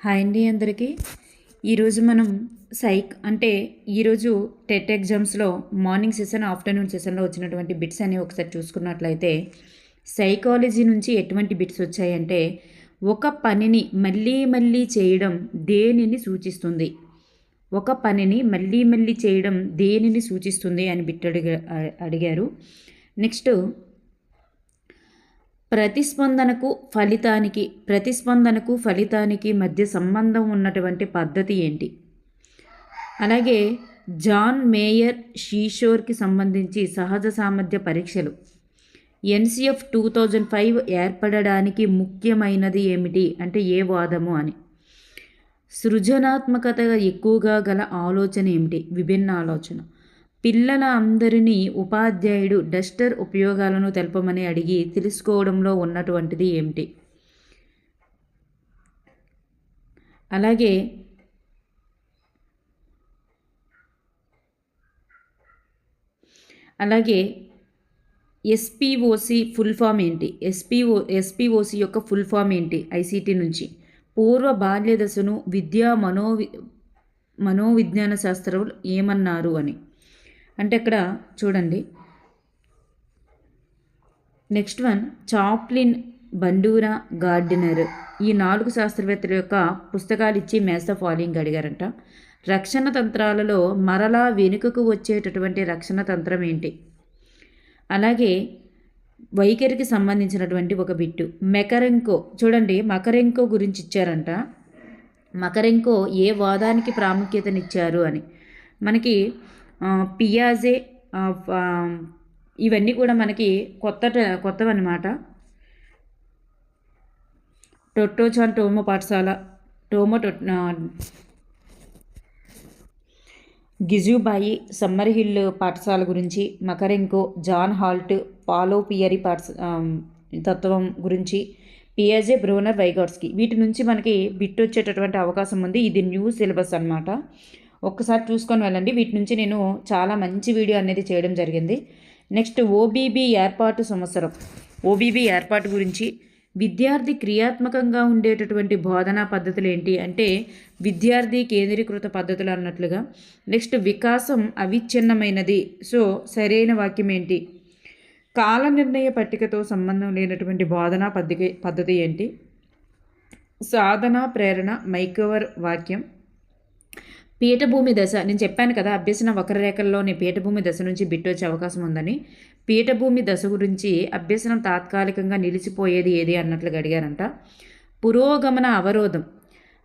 Hi అండి అందరికీ. ఈరోజు మనం అంటే ఈరోజు టెట్ ఎగ్జామ్స్లో మార్నింగ్ సెషన్ ఆఫ్టర్నూన్ సెషన్లో వచ్చినటువంటి బిట్స్ అనేవి ఒకసారి చూసుకున్నట్లయితే సైకాలజీ నుంచి ఎటువంటి బిట్స్ వచ్చాయంటే ఒక పనిని మళ్ళీ మళ్ళీ చేయడం దేనిని సూచిస్తుంది, ఒక పనిని మళ్ళీ మళ్ళీ చేయడం దేనిని సూచిస్తుంది అని బిట్ అడిగారు. నెక్స్ట్ ప్రతిస్పందనకు ఫలితానికి మధ్య సంబంధం ఉన్నటువంటి పద్ధతి ఏంటి? అలాగే జాన్ మేయర్ షీషోర్కి సంబంధించి సహజ సామర్థ్య పరీక్షలు NCF 2005 ఏర్పడడానికి ముఖ్యమైనది ఏమిటి అంటే ఏ వాదము అని. సృజనాత్మకత ఎక్కువగా గల ఆలోచన ఏమిటి? విభిన్న ఆలోచన. పిల్లల అందరినీ ఉపాధ్యాయుడు డస్టర్ ఉపయోగాలను తెలపమని అడిగి తెలుసుకోవడంలో ఉన్నటువంటిది ఏమిటి? అలాగే SPOC ఫుల్ ఫామ్ ఏంటి? SPOC యొక్క ఫుల్ ఫామ్ ఏంటి? ICT నుంచి పూర్వ బాల్య దశను మనోవిజ్ఞాన శాస్త్రజ్ఞులు ఏమన్నారు అని. అంటే ఇక్కడ చూడండి, next one Chaplin, Bandura, Gardiner ఈ 4 శాస్త్రవేత్తల యొక్క పుస్తకాలు ఇచ్చి మ్యాచ్ ద ఫాలోయింగ్ అడిగారంట. రక్షణ తంత్రాలలో మరలా వెనుకకు వచ్చేటటువంటి రక్షణ తంత్రం ఏంటి? అలాగే వైఖరికి సంబంధించినటువంటి ఒక బిట్టు మెకరెంకో. చూడండి, మకరెంకో గురించి ఇచ్చారంట. మకరెంకో ఏ వాదానికి ప్రాముఖ్యతనిచ్చారు అని. మనకి పియాజే ఇవన్నీ కూడా మనకి కొత్తవన్నమాట. టొట్టోచాన్ టోమో పాఠశాల, గిజుబాయి సమ్మర్ హిల్ పాఠశాల గురించి, మకరెంకో, జాన్ హాల్ట్, పాలో పియరీ తత్వం గురించి, పియాజే, బ్రోనర్, వైగాట్స్కీ వీటి నుంచి మనకి బిట్ వచ్చేటటువంటి అవకాశం ఉంది. ఇది న్యూ సిలబస్ అన్నమాట. ఒక్కసారి చూసుకొని వెళ్ళండి. వీటి నుంచి నేను చాలా మంచి వీడియో అనేది చేయడం జరిగింది. నెక్స్ట్ OBB ఏర్పాటు సంవత్సరం. OBB ఏర్పాటు గురించి విద్యార్థి క్రియాత్మకంగా ఉండేటటువంటి బోధనా పద్ధతులు ఏంటి అంటే విద్యార్థి కేంద్రీకృత పద్ధతులు అన్నట్లుగా. నెక్స్ట్ వికాసం అవిచ్ఛిన్నమైనది. సో సరైన వాక్యం ఏంటి? కాల నిర్ణయ పట్టికతో సంబంధం లేనటువంటి బోధనా పద్ధతి ఏంటి? సాధన ప్రేరణ మైకోవర్ వాక్యం. పీఠభూమి దశ, నేను చెప్పాను కదా అభ్యసన వక్రరేఖల్లోని పీఠభూమి దశ నుంచి బిట్ వచ్చే అవకాశం ఉందని. పీఠభూమి దశ గురించి అభ్యసనం తాత్కాలికంగా నిలిచిపోయేది ఏది అన్నట్లుగా అడిగారంట. పురోగమన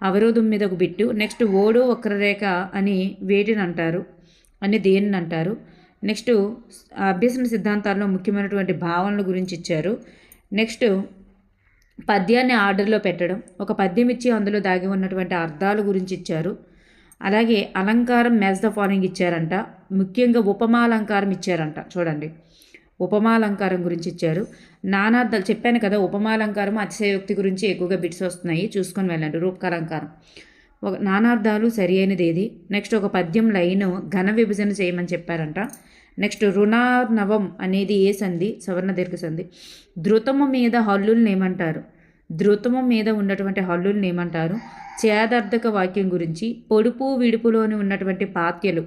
అవరోధం మీద ఒక బిట్టు. నెక్స్ట్ ఓడో వక్రరేఖ అని వేటిని అంటారు అని దేనిని అంటారు. నెక్స్ట్ అభ్యసన సిద్ధాంతాల్లో ముఖ్యమైనటువంటి భావనల గురించి ఇచ్చారు. నెక్స్ట్ పద్యాన్ని ఆర్డర్లో పెట్టడం, ఒక పద్యం ఇచ్చి అందులో దాగి ఉన్నటువంటి అర్థాల గురించి ఇచ్చారు. అలాగే అలంకారం మ్యాచ్ ద ఫాలోయింగ్ ఇచ్చారంట. ముఖ్యంగా ఉపమాలంకారం ఇచ్చారంట. చూడండి, ఉపమాలంకారం గురించి ఇచ్చారు. నానార్థాలు చెప్పాను కదా, ఉపమాలంకారం అతిశయోక్తి గురించి ఎక్కువగా బిట్స్ వస్తున్నాయి, చూసుకొని వెళ్ళండి. రూపకాలంకారం, నానార్థాలు సరి అయినది ఏది? నెక్స్ట్ ఒక పద్యం లైను ఘన విభజన చేయమని చెప్పారంట. నెక్స్ట్ రుణార్ణవం అనేది ఏ సంధి? సవర్ణ దీర్ఘ సంధి. ధృతము మీద హల్లుల్ని ఏమంటారు? ధృతము మీద ఉన్నటువంటి హల్లుల్ని ఏమంటారు? చేదర్థక వాక్యం గురించి పొడుపు విడుపులోని ఉన్నటువంటి పాత్రలు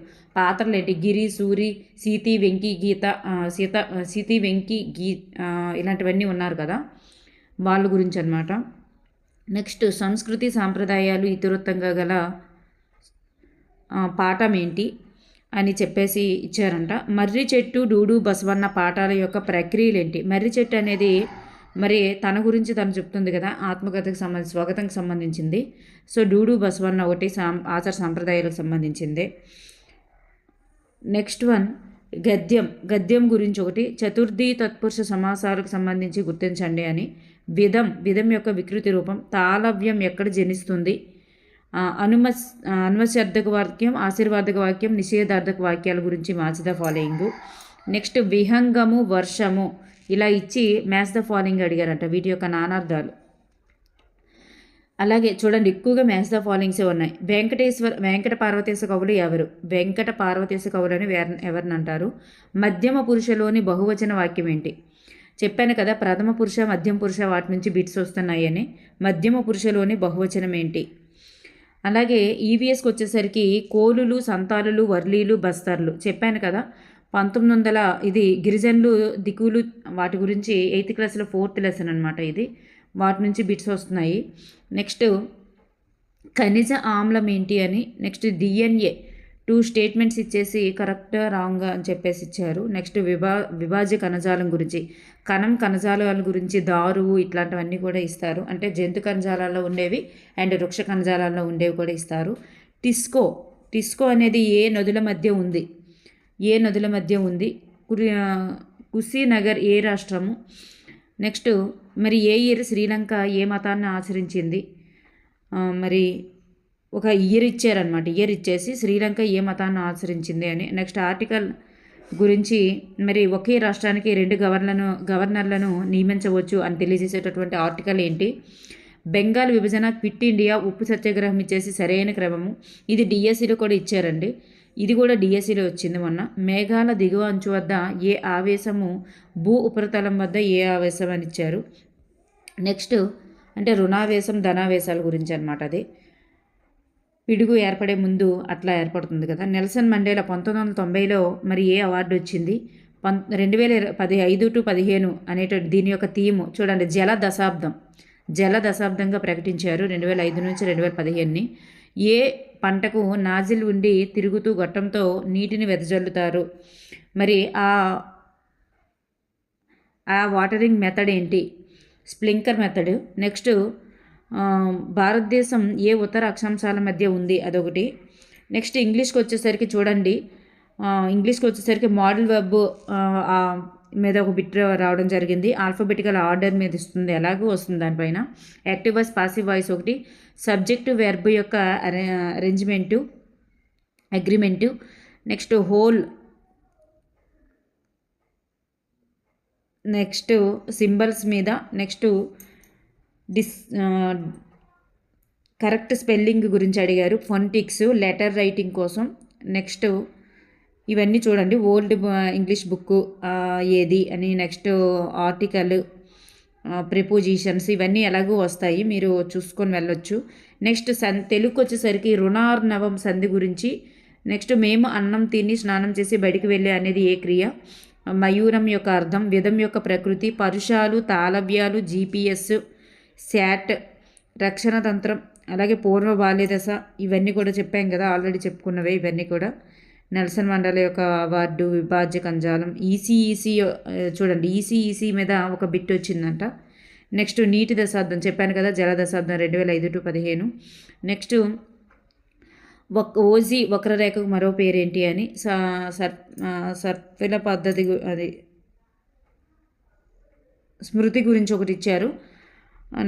ఏంటి? గిరి, సూరి, సీతి, వెంకి, సీతి, వెంకి, ఇలాంటివన్నీ ఉన్నారు కదా, వాళ్ళ గురించి అన్నమాట. నెక్స్ట్ సంస్కృతి సాంప్రదాయాలు ఇతివృత్తంగా గల పాఠం ఏంటి అని చెప్పేసి ఇచ్చారంట. మర్రి చెట్టు, డూడు, బసవన్న పాఠాల యొక్క ప్రక్రియలు ఏంటి? మర్రి చెట్టు అనేది మరి తన గురించి తను చెప్తుంది కదా, ఆత్మకథకు స్వాగతంకి సంబంధించింది. సో డూడు బసవన్న ఒకటి ఆచార సాంప్రదాయాలకు సంబంధించింది. నెక్స్ట్ వన్ గద్యం గురించి ఒకటి. చతుర్థి తత్పురుష సమాసాలకు సంబంధించి గుర్తించండి అని. విధం యొక్క వికృతి రూపం. తాళవ్యం ఎక్కడ జనిస్తుంది? అనుమశార్థక వాక్యం, ఆశీర్వాదక వాక్యం, నిషేధార్థక వాక్యాల గురించి మ్యాచ్ ద ఫాలోయింగ్. నెక్స్ట్ విహంగము, వర్షము ఇలా ఇచ్చి మ్యాచ్ ద ఫాలోయింగ్ అడిగారంట. వీటి యొక్క నానార్థాలు. అలాగే చూడండి, ఎక్కువగా మ్యాచ్ ద ఫాలోయింగ్సే ఉన్నాయి. వెంకట పార్వతీశ కవులు ఎవరు? వెంకట పార్వతీశ కవులు అని ఎవరిని అంటారు? మధ్యమ పురుషలోని బహువచన వాక్యం ఏంటి? చెప్పాను కదా ప్రథమ పురుష మధ్యమ పురుష వాటి నుంచి బిట్స్ వస్తున్నాయని. మధ్యమ పురుషలోని బహువచనం ఏంటి? అలాగే ఈవీఎస్కి వచ్చేసరికి కోలులు, సంతాలులు, వర్లీలు, బస్తర్లు చెప్పాను కదా. 1900 ఇది గిరిజనులు, దిక్కులు వాటి గురించి 8th క్లాస్లో 4th లెసన్ అనమాట ఇది. వాటి నుంచి బిట్స్ వస్తున్నాయి. నెక్స్ట్ ఖనిజ ఆమ్లం ఏంటి అని, నెక్స్ట్ డిఎన్ఏ 2 స్టేట్మెంట్స్ ఇచ్చేసి కరెక్ట్ రాంగ్ అని చెప్పేసి ఇచ్చారు. నెక్స్ట్ విభాజ్య కణజాలం గురించి, కణజాలాల గురించి, దారువు ఇట్లాంటివన్నీ కూడా ఇస్తారు. అంటే జంతు కణజాలాల్లో ఉండేవి అండ్ వృక్ష కణజాలాల్లో ఉండేవి కూడా ఇస్తారు. టిస్కో అనేది ఏ నదుల మధ్య ఉంది? కుశీనగర్ ఏ రాష్ట్రము? నెక్స్ట్ మరి ఏ ఇయర్ శ్రీలంక ఏ మతాన్ని ఆచరించింది? మరి ఒక ఇయర్ ఇచ్చారనమాట. ఇయర్ ఇచ్చేసి శ్రీలంక ఏ మతాన్ని ఆచరించింది అని. నెక్స్ట్ ఆర్టికల్ గురించి మరి ఒకే రాష్ట్రానికి 2 గవర్నర్లను నియమించవచ్చు అని తెలియజేసేటటువంటి ఆర్టికల్ ఏంటి? బెంగాల్ విభజన, క్విట్ ఇండియా, ఉప్పు సత్యాగ్రహం ఇచ్చేసి సరైన క్రమము. ఇది డిఎస్సిలో కూడా ఇచ్చారండి. ఇది కూడా డిఎస్సిలో వచ్చింది మొన్న. మేఘాల దిగువ అంచు వద్ద ఏ ఆవేశము, భూ ఉపరితలం వద్ద ఏ ఆవేశం అని ఇచ్చారు. నెక్స్ట్ అంటే రుణావేశం, ధనావేశాల గురించి అనమాట. అది పిడుగు ఏర్పడే ముందు అట్లా ఏర్పడుతుంది కదా. నెల్సన్ మండేలా 1990లో మరి ఏ అవార్డు వచ్చింది? 2015 to 15 అనేటువంటి దీని యొక్క థీము చూడండి, జల దశాబ్దంగా ప్రకటించారు 2005 నుంచి 2015ని. ఏ పంటకు నాజిల్ ఉండి తిరుగుతూ గొట్టంతో నీటిని వెదజల్లుతారు? మరి ఆ వాటరింగ్ మెథడ్ ఏంటి? Sprinkler method. నెక్స్ట్ భారతదేశం ఏ ఉత్తర అక్షాంశాల మధ్య ఉంది? అదొకటి. నెక్స్ట్ ఇంగ్లీష్కి వచ్చేసరికి మోడల్ వెబ్ మీద ఒక బిట్ రావడం జరిగింది. ఆల్ఫాబెటికల్ ఆర్డర్ మీద ఇస్తుంది, ఎలాగో వస్తుంది దానిపైన. యాక్టివ్ వాయిస్, పాసివ్ వాయిస్ ఒకటి. సబ్జెక్టు, వెర్బ్ యొక్క agreement. Next whole. Next symbols మీద. నెక్స్ట్ కరెక్ట్ స్పెల్లింగ్ గురించి అడిగారు. ఫొనెటిక్స్, లెటర్ రైటింగ్ కోసం. నెక్స్ట్ ఇవన్నీ చూడండి. ఓల్డ్ ఇంగ్లీష్ బుక్ ఏది అని. నెక్స్ట్ ఆర్టికల్, ప్రిపోజిషన్స్ ఇవన్నీ ఎలాగో వస్తాయి, మీరు చూసుకొని వెళ్ళొచ్చు. నెక్స్ట్ తెలుగుకి వచ్చేసరికి రుణార్ణవం సంధి గురించి. నెక్స్ట్ మేము అన్నం తిని స్నానం చేసి బయటికి వెళ్ళే అనేది ఏ క్రియ? మయూరం యొక్క అర్థం, విధం యొక్క ప్రకృతి, పరుషాలు, తాళవ్యాలు, జీపీఎస్, శాట్, రక్షణ తంత్రం, అలాగే పూర్వ బాల్యదశ ఇవన్నీ కూడా చెప్పాం కదా, ఆల్రెడీ చెప్పుకున్నవే ఇవన్నీ కూడా. నెల్సన్ మండేలా యొక్క అవార్డు, విభాజ్య కణజాలం, ఈసీఈసీ చూడండి, ఈసీఈసీ మీద ఒక బిట్ వచ్చిందంట. నెక్స్ట్ నీటి దశాబ్దం చెప్పాను కదా, జల దశాబ్దం 2005 to 15. నెక్స్ట్ ఓజీ వక్రరేఖకు మరో పేరేంటి అని. సర్పిల పద్ధతి, అది స్మృతి గురించి ఒకటి ఇచ్చారు.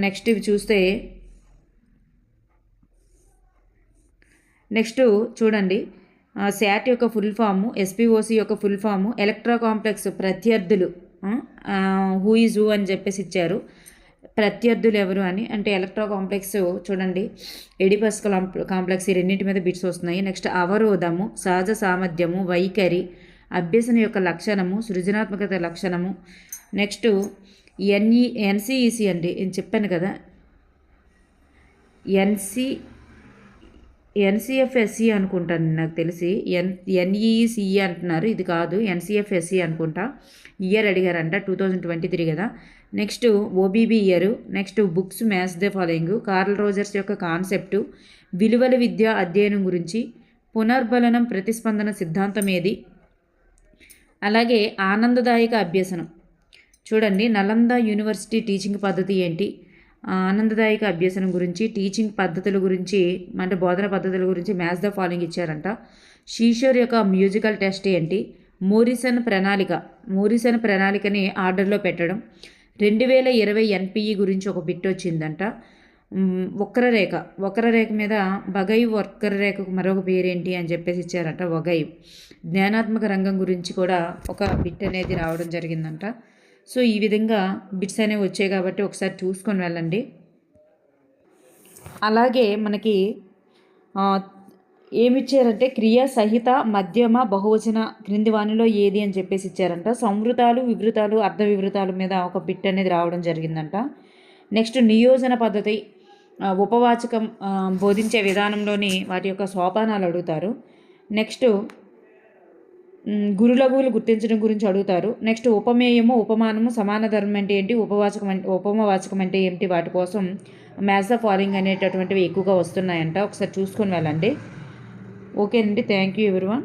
నెక్స్ట్ ఇవి చూస్తే నెక్స్ట్ చూడండి, శాట్ యొక్క ఫుల్ ఫాము, ఎస్పిఓసి యొక్క ఫుల్ ఫాము, ఎలక్ట్రో కాంప్లెక్స్ ప్రత్యర్థులు, హూ ఈజ్ హూ అని చెప్పేసి ఇచ్చారు. ప్రత్యర్థులు ఎవరు అని. అంటే ఎలక్ట్రో కాంప్లెక్స్ చూడండి, ఎడిపస్ కాంప్లెక్స్, ఈ రెండింటి మీద బిట్స్ వస్తున్నాయి. నెక్స్ట్ అవరోధము, సహజ సామర్థ్యము, వైఖరి, అభ్యసన యొక్క లక్షణము, సృజనాత్మకత లక్షణము. నెక్స్ట్ ఎన్సిఈసి అండి, నేను చెప్పాను కదా, ఎన్సిఎఫ్ఎస్సి అనుకుంటాను, నాకు తెలిసి ఎన్ఈసిఈ అంటున్నారు, ఇది కాదు, ఎన్సిఎఫ్ఎస్సి అనుకుంటా. ఇయర్ అడిగారంట 2023 కదా. Next OBB year. Next books match the following, curl Rogers యొక్క కాన్సెప్టు, విలువల విద్య అధ్యయనం గురించి, పునర్బలనం ప్రతిస్పందన సిద్ధాంతం ఏది? అలాగే ఆనందదాయక అభ్యసనం చూడండి, నలంద యూనివర్సిటీ టీచింగ్ పద్ధతి ఏంటి? ఆనందదాయక అభ్యసనం గురించి, టీచింగ్ పద్ధతుల గురించి, అంటే బోధన పద్ధతుల గురించి మ్యాచ్ ద ఫాలోయింగ్ ఇచ్చారంట. షీషోర్ యొక్క మ్యూజికల్ టెస్ట్ ఏంటి? మోరిసన్ ప్రణాళికని ఆర్డర్లో పెట్టడం. 2020 ఎన్పిఈ గురించి ఒక బిట్ వచ్చిందంట. వక్రరేఖ మీద బగైవ్ వక్రరేఖకు మరొక పేరేంటి అని చెప్పేసి ఇచ్చారంట, వగైవ్. జ్ఞానాత్మక రంగం గురించి కూడా ఒక బిట్ అనేది రావడం జరిగిందంట. సో ఈ విధంగా బిట్స్ అనేవి వచ్చాయి కాబట్టి ఒకసారి చూసుకొని వెళ్ళండి. అలాగే మనకి ఏమిచ్చారంటే క్రియా సహిత మధ్యమ బహువచన క్రింది వానిలో ఏది అని చెప్పేసి ఇచ్చారంట. సంవృతాలు, వివృతాలు, అర్ధ వివృతాల మీద ఒక బిట్ అనేది రావడం జరిగిందంట. నెక్స్ట్ నియోజన పద్ధతి, ఉపవాచకం బోధించే విధానంలోని వాటి యొక్క సోపానాలు అడుగుతారు. నెక్స్ట్ గురులఘువులు గుర్తించడం గురించి అడుగుతారు. నెక్స్ట్ ఉపమేయము, ఉపమానము, సమాన ధర్మం అంటే ఏంటి, ఉపమవాచకం అంటే ఏంటి, వాటి కోసం మ్యాథ్స్ ద ఫాలోయింగ్ అనేటటువంటివి ఎక్కువగా వస్తున్నాయంట. ఒకసారి చూసుకొని వెళ్ళండి. ఓకేనండి. Thank you everyone.